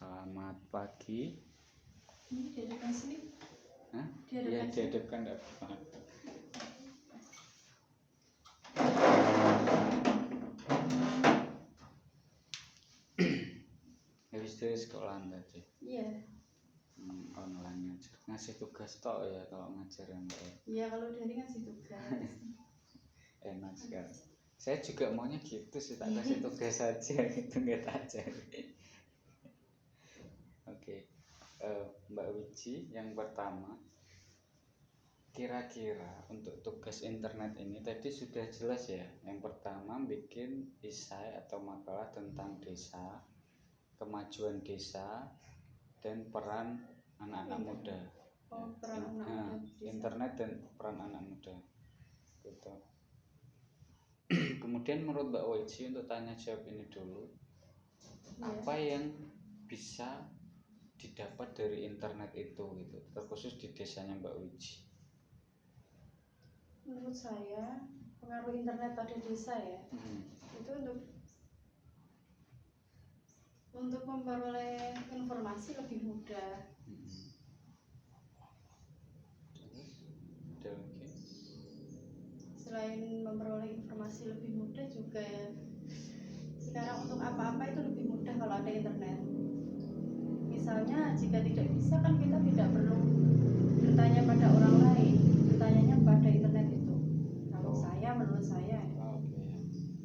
Selamat pagi. Ini dihadapkan sini. Hah? Dihadapkan Iya, sini. dihadapkan enggak apa-apa. Habis dari sekolah tadi. Iya. Online ngajar. Ngasih tugas tok ya kalau ngajar yang kayak. Iya, kalau dari ngasih tugas. Enak sekali. Saya juga maunya gitu sih, tak kasih tugas saja gitu, nggak tak ajari. Oke. Mbak Wiji, yang pertama, kira-kira untuk tugas internet ini tadi sudah jelas ya. Yang pertama bikin esai atau makalah tentang desa, kemajuan desa, dan peran anak-anak muda. Oh, peran anak muda desa. Internet dan peran anak muda. Gitu. Kemudian menurut Mbak Wiji, untuk tanya jawab ini dulu, apa yang bisa didapat dari internet itu gitu, terkhusus di desanya Mbak Wiji? Menurut saya pengaruh internet pada desa ya, itu untuk memperoleh informasi lebih mudah. Selain memperoleh informasi lebih mudah juga ya, sekarang untuk apa-apa itu lebih mudah kalau ada internet. Misalnya jika tidak bisa kan kita tidak perlu bertanya pada orang lain, bertanyanya pada internet itu. Kalau saya, menurut saya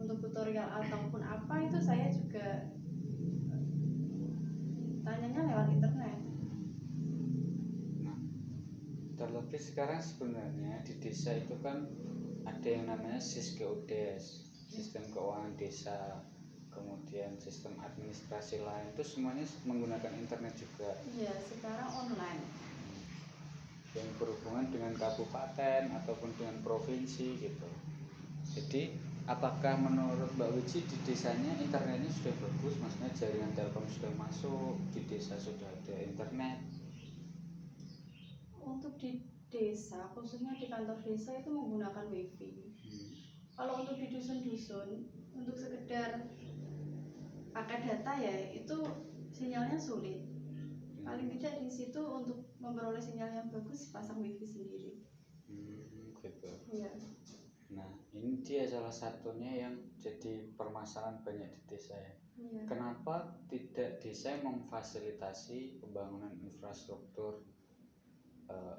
untuk tutorial ataupun apa itu saya juga tanyanya lewat internet. Nah, terlebih sekarang sebenarnya di desa itu kan ada yang namanya SIS-GODES, sistem keuangan desa, kemudian sistem administrasi lain, itu semuanya menggunakan internet juga. Iya, sekarang online. Yang berhubungan dengan kabupaten ataupun dengan provinsi gitu. Jadi apakah menurut Mbak Wiji di desanya internetnya sudah bagus, maksudnya jaringan Telkom sudah masuk, di desa sudah ada internet? Untuk di desa, khususnya di kantor desa itu menggunakan wifi. Kalau untuk di dusun-dusun, untuk sekedar pakai data ya itu sinyalnya sulit. Paling tidak di situ untuk memperoleh sinyal yang bagus pasang wifi sendiri. Gitu. Iya. Nah, ini dia salah satunya yang jadi permasalahan banyak di desa ya. Iya. Kenapa tidak desa yang memfasilitasi pembangunan infrastruktur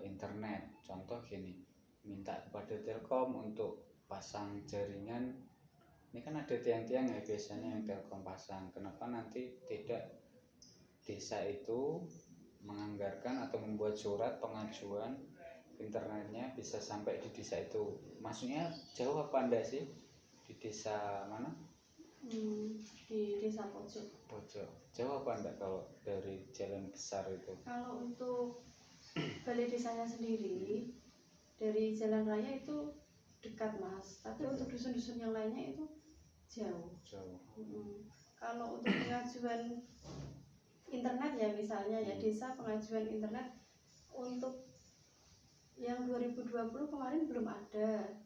internet? Contoh gini, minta kepada Telkom untuk pasang jaringan. Ini kan ada tiang-tiang ya biasanya yang Telkom pasang. Kenapa nanti tidak desa itu menganggarkan atau membuat surat pengajuan internetnya bisa sampai di desa itu? Maksudnya jauh apa enggak sih? Di desa mana? Di desa pojok. Jauh apa enggak kalau dari jalan besar itu? Kalau untuk balai desanya sendiri dari jalan raya itu dekat mas, tapi untuk dusun-dusun yang lainnya itu jauh. Kalau untuk pengajuan internet ya misalnya ya desa pengajuan internet untuk yang 2020 kemarin belum ada.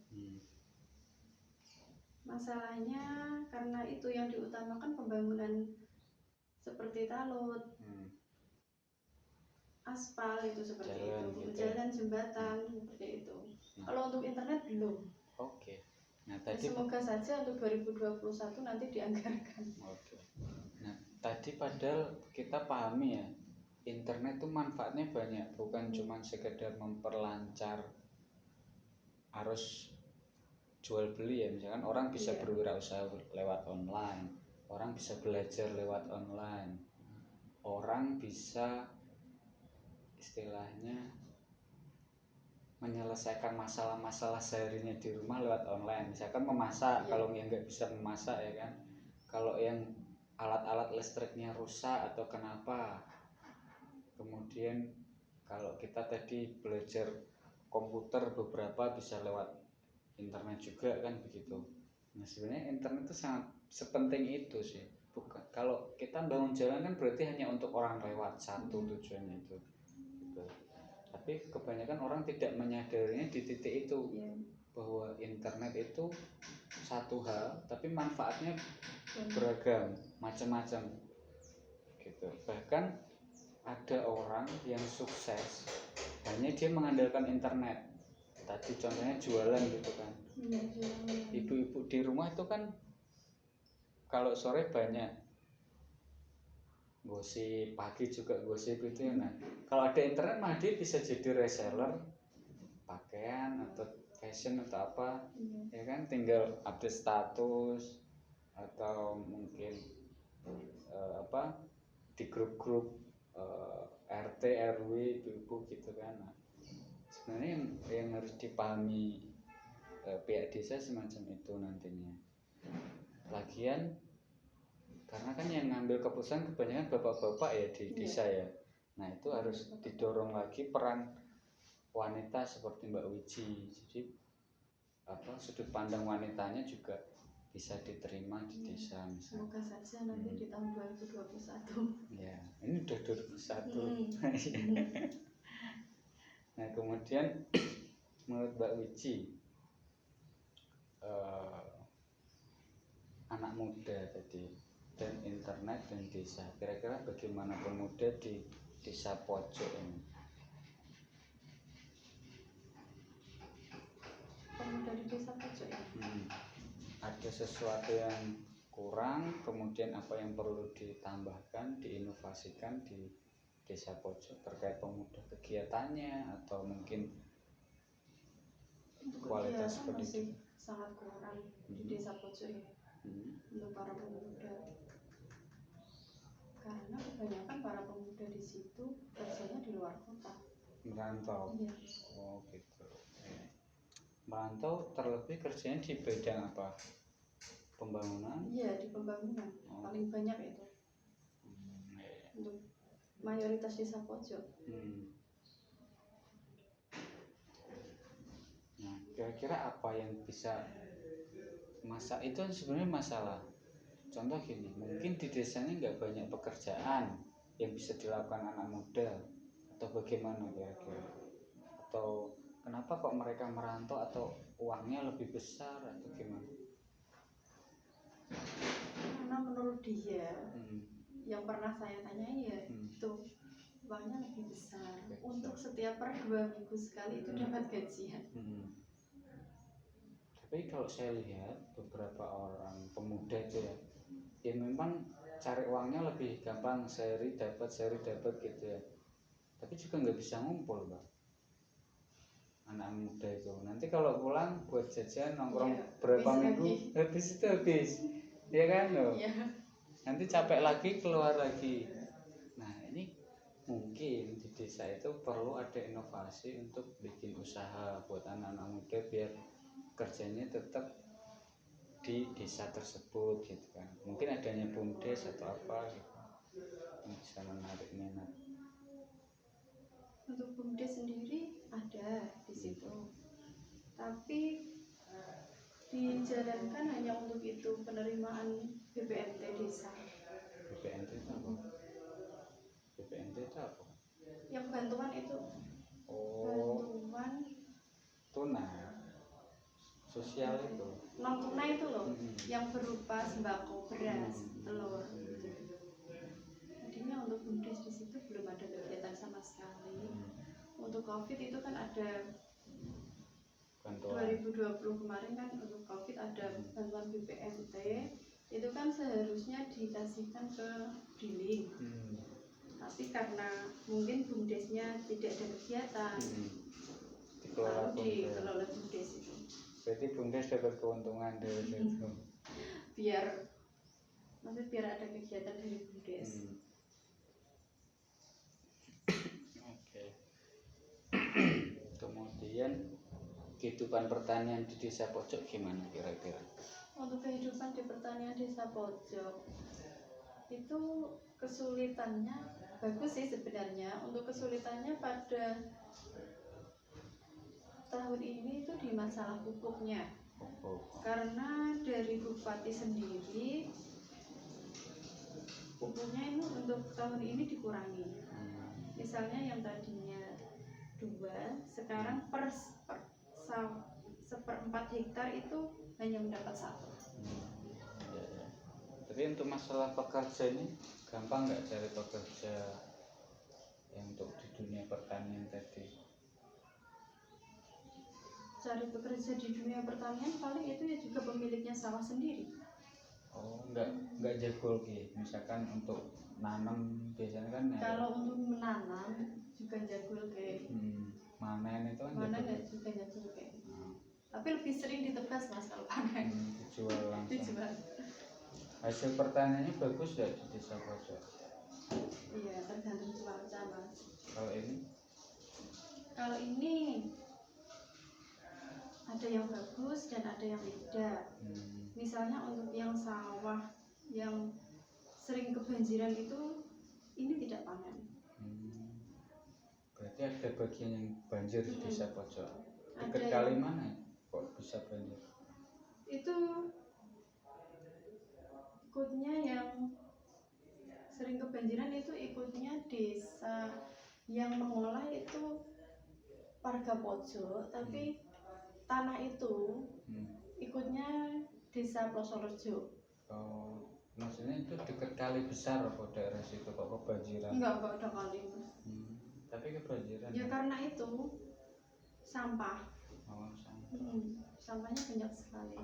Masalahnya karena itu yang diutamakan pembangunan seperti talut, aspal itu seperti jalan, itu, gitu. Jalan jembatan seperti itu. Kalau untuk internet belum. Oke. Nah, tadi semoga saja untuk 2021 nanti dianggarkan. Oke. Nah, tadi padahal kita pahami ya, internet itu manfaatnya banyak, bukan cuma sekedar memperlancar arus jual beli ya, misalkan orang bisa berwirausaha lewat online, orang bisa belajar lewat online, orang bisa istilahnya menyelesaikan masalah-masalah seharinya di rumah lewat online. Misalkan memasak, kalau yang nggak bisa memasak ya kan, kalau yang alat-alat listriknya rusak atau kenapa, kemudian kalau kita tadi belajar komputer beberapa bisa lewat internet juga kan begitu. Nah, sebenarnya internet itu sangat sepenting itu sih. Bukan kalau kita bangun jalan kan berarti hanya untuk orang lewat, satu tujuannya itu gitu. Tapi kebanyakan orang tidak menyadarinya di titik itu, bahwa internet itu satu hal tapi manfaatnya beragam, macam-macam gitu. Bahkan ada orang yang sukses hanya dia mengandalkan internet. Tadi contohnya jualan gitu kan. Ibu-ibu di rumah itu kan kalau sore banyak gosip, pagi juga gosip itu ya. Nah, kalau ada internet mah dia bisa jadi reseller pakaian atau fashion atau apa, ya kan, tinggal update status atau mungkin di grup-grup RT RW ibu-ibu gitu kan. Nah, sebenarnya yang harus dipahami pihak desa semacam itu nantinya. Lagian karena kan yang ngambil keputusan kebanyakan bapak-bapak ya di desa ya. Nah itu harus didorong lagi peran wanita seperti Mbak Wiji. Jadi sudut pandang wanitanya juga bisa diterima di desa misalnya. Semoga saja nanti di tahun 2021. Ya, ini udah 2021. Nah kemudian menurut Mbak Wiji, anak muda tadi dan internet dan desa, kira-kira bagaimana pemuda di desa pojok ini? Pemuda di desa pojok ya? Ada sesuatu yang kurang, kemudian apa yang perlu ditambahkan, diinovasikan di desa pojok terkait pemuda, kegiatannya atau mungkin untuk kualitas kegiatan masih pendidikan sangat kurang di desa pojok ya, untuk para pemuda, karena kebanyakan para pemuda di situ kerjanya di luar kota, merantau. Iya. Oh gitu. Merantau terlebih kerjanya di bidang apa? Pembangunan? Iya, di pembangunan. Paling banyak itu. Untuk mayoritas desa pojok. Nah, kira-kira apa yang bisa itu sebenarnya masalah. Contoh gini, mungkin di desanya nggak banyak pekerjaan yang bisa dilakukan anak muda, atau bagaimana kira-kira? Atau kenapa kok mereka merantau, atau uangnya lebih besar atau gimana? Karena menurut dia, yang pernah saya tanyai ya, itu uangnya lebih besar. Untuk setiap per 2 minggu sekali itu dapat gajian. Tapi kalau saya lihat beberapa orang pemuda itu ya memang cari uangnya lebih gampang, sehari dapat gitu ya. Tapi juga nggak bisa ngumpul, Mbak. Anak muda itu nanti kalau pulang buat jajan nongkrong berapa minggu habis ya kan loh. Nanti capek lagi keluar lagi. Nah ini mungkin di desa itu perlu ada inovasi untuk bikin usaha buat anak-anak muda biar kerjanya tetap di desa tersebut gitu kan. Mungkin adanya BUMDes atau apa gitu yang bisa menarik minat. Untuk BUMDes sendiri ada di situ, tapi dijalankan hanya untuk itu, penerimaan BPNT desa. BPNT itu apa? BPNT itu apa? Yang bantuan itu. Bantuan tunai sosial itu. Non tunai itu loh, yang berupa sembako, beras, telur. Tadinya untuk BUMDes di situ belum ada kegiatan sama sekali. Untuk COVID itu kan ada bantuan. 2020 kemarin kan untuk COVID ada bantuan BPNT, itu kan seharusnya dikasihkan ke Briling. Tapi karena mungkin BUMDesnya tidak ada kegiatan, lalu dikelola BUMDes itu. Berarti BUMDes dapat keuntungan dari situ. biar ada kegiatan dari BUMDes. Kemudian kehidupan pertanian di desa pojok gimana kira-kira? Untuk kehidupan di pertanian desa pojok itu kesulitannya bagus sih sebenarnya. Untuk kesulitannya pada tahun ini itu di masalah pupuknya. Karena dari Bupati sendiri pupuknya itu untuk tahun ini dikurangi. Misalnya yang tadinya 2, sekarang per 1/4 hektar itu hanya mendapat 1. Tapi untuk masalah pekerja ini gampang nggak cari pekerja yang untuk di dunia pertanian tadi? Cari pekerja di dunia pertanian paling itu ya juga pemiliknya sawah sendiri. Oh, nggak jago ki, misalkan untuk nanam biasanya kan ya. Kalau untuk menanam juga jago ke. Manen itu kan Manen ya juga jago ke. Tapi lebih sering ditebas mas kalau panen. Dijual langsung. Dijual. Hasil pertaniannya bagus ya di desa pojok? Iya, tergantung cuaca mas. Kalau ini ada yang bagus dan ada yang tidak. Misalnya untuk yang sawah yang sering kebanjiran itu ini tidak panen. Berarti ada bagian yang banjir di desa pojok. Dekat kali mana kok bisa banjir? Itu ikutnya yang sering kebanjiran itu ikutnya desa yang mengolah itu warga pojok, tapi tanah itu ikutnya desa Plosorejo. Oh, maksudnya itu dekat kali besar apa daerah situ kok kebanjiran? Enggak ada kali mas. Tapi kebanjiran ya karena itu sampah. Oh, sampah. Sampahnya banyak sekali.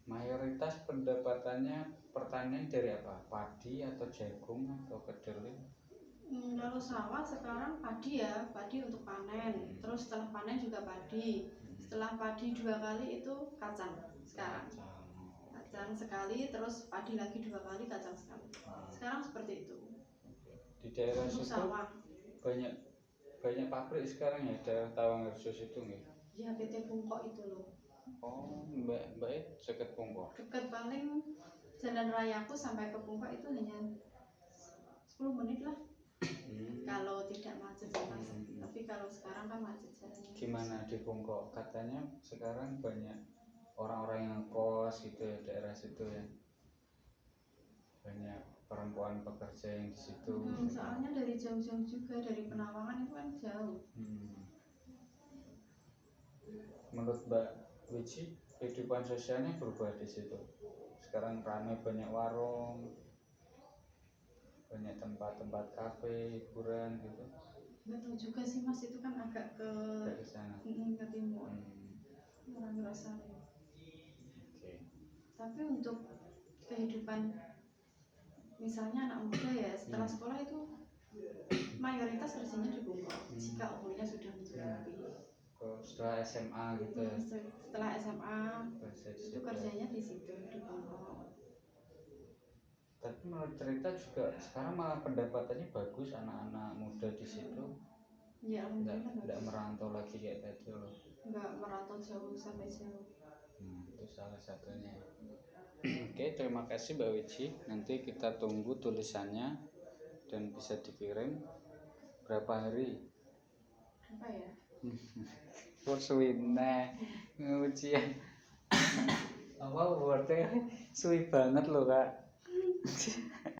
Mayoritas pendapatannya pertanian dari apa? Padi atau jagung atau kedelai? Kalau sawah sekarang padi ya, padi untuk panen. Terus setelah panen juga padi. Setelah padi 2 kali itu kacang sekarang. Kacang sekali, terus padi lagi 2 kali, kacang sekali. Sekarang seperti itu. Di daerah untuk situ sawah. banyak pabrik sekarang ya, daerah Tawangerjo situ nggih? Ya PT Pungkok itu loh. Oh, Mbak dekat Pungkok. Dekat, paling jalan rayaku sampai ke Pungkok itu hanya 10 menit lah. Kalau tidak macet mas. Tapi kalau sekarang kan macet jalannya. Gimana di Pungkok? Katanya sekarang banyak orang-orang yang kos gitu ya daerah situ ya. Banyak perempuan pekerja yang di situ. Soalnya dari jauh-jauh juga, dari Penawangan itu kan jauh. Menurut Mbak Wiji, kehidupan sosialnya berubah di situ. Sekarang ramai banyak warung, banyak tempat-tempat kafe, hiburan gitu. Nggak tahu juga sih mas, itu kan agak ke sana. Ke timur. Orang Ngerasari. Tapi untuk kehidupan misalnya anak muda ya setelah sekolah itu mayoritas kerjanya di Pungkok jika umurnya sudah mencukupi. Setelah SMA gitu ya. Setelah SMA itu kerjanya di situ di Pungkok. Tapi menurut cerita juga sekarang malah pendapatannya bagus anak-anak muda di situ. Ya nggak merantau lagi kayak tadi loh. Nggak merantau jauh sampai jauh. Itu salah satunya. Oke, terima kasih Mbak Wiji. Nanti kita tunggu tulisannya dan bisa dikirim berapa hari? Apa ya? Suwine ujian. Apa berarti suwi banget loh Kak.